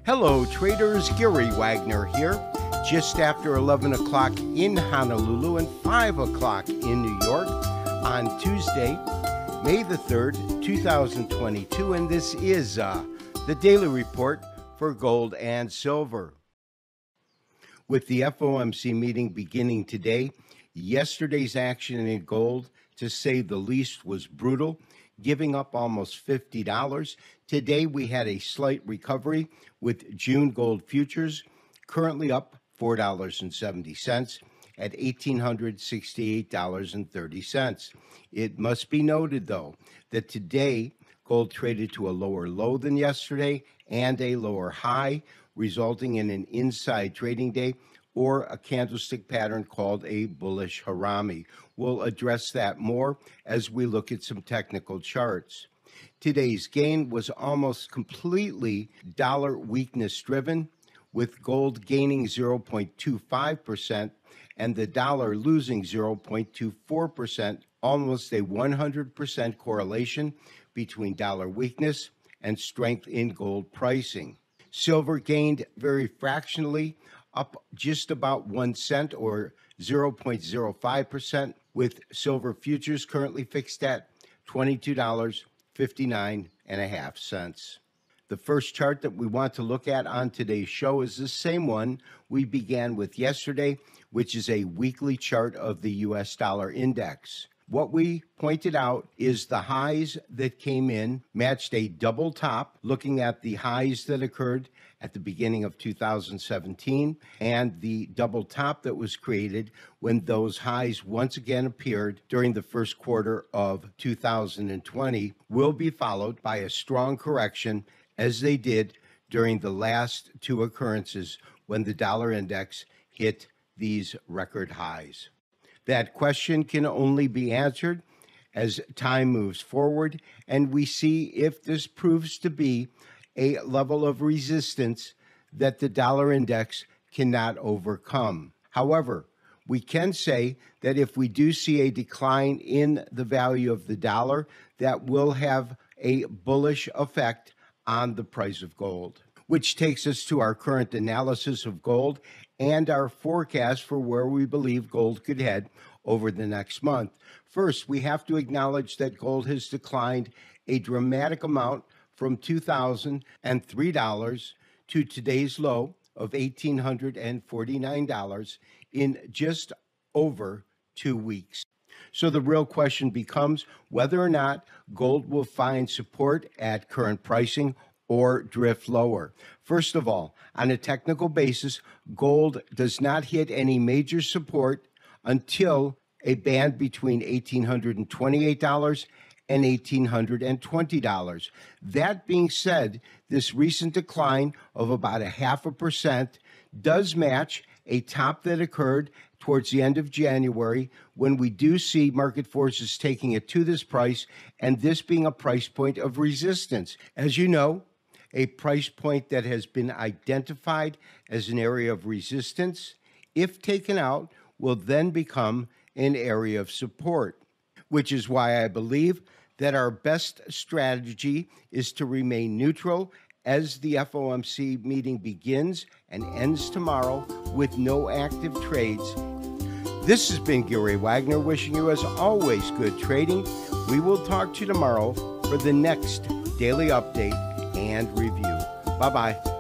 Hello traders, Gary Wagner here, just after 11 o'clock in Honolulu and 5 o'clock in New York on Tuesday, May the 3rd, 2022, and this is the daily report for gold and silver. With the FOMC meeting beginning today, yesterday's action in gold, to say the least, was brutal, giving up almost $50. Today we had a slight recovery with June gold futures currently up $4.70 at $1,868.30. It must be noted, though, that today gold traded to a lower low than yesterday and a lower high, resulting in an inside trading day or a candlestick pattern called a bullish harami. We'll address that more as we look at some technical charts. Today's gain was almost completely dollar weakness driven, with gold gaining 0.25% and the dollar losing 0.24%, almost a 100% correlation between dollar weakness and strength in gold pricing. Silver gained very fractionally, up just about 1 cent or 0.05%, with silver futures currently fixed at $22.59.5. The first chart that we want to look at on today's show is the same one we began with yesterday, which is a weekly chart of the US dollar index. What we pointed out is the highs that came in matched a double top, looking at the highs that occurred at the beginning of 2017 and the double top that was created when those highs once again appeared during the first quarter of 2020 will be followed by a strong correction, as they did during the last two occurrences when the dollar index hit these record highs. That question can only be answered as time moves forward and we see if this proves to be a level of resistance that the dollar index cannot overcome. However, we can say that if we do see a decline in the value of the dollar, that will have a bullish effect on the price of gold, which takes us to our current analysis of gold and our forecast for where we believe gold could head over the next month. First, we have to acknowledge that gold has declined a dramatic amount from $2,003 to today's low of $1,849 in just over 2 weeks. So the real question becomes whether or not gold will find support at current pricing or drift lower. First of all, on a technical basis, gold does not hit any major support until a band between $1,828 and $1,820. That being said, this recent decline of about 0.5% does match a top that occurred towards the end of January when we do see market forces taking it to this price and this being a price point of resistance. As you know, a price point that has been identified as an area of resistance, if taken out, will then become an area of support, which is why I believe that our best strategy is to remain neutral as the FOMC meeting begins and ends tomorrow with no active trades. This has been Gary Wagner wishing you, as always, good trading. We will talk to you tomorrow for the next daily update and review. Bye-bye.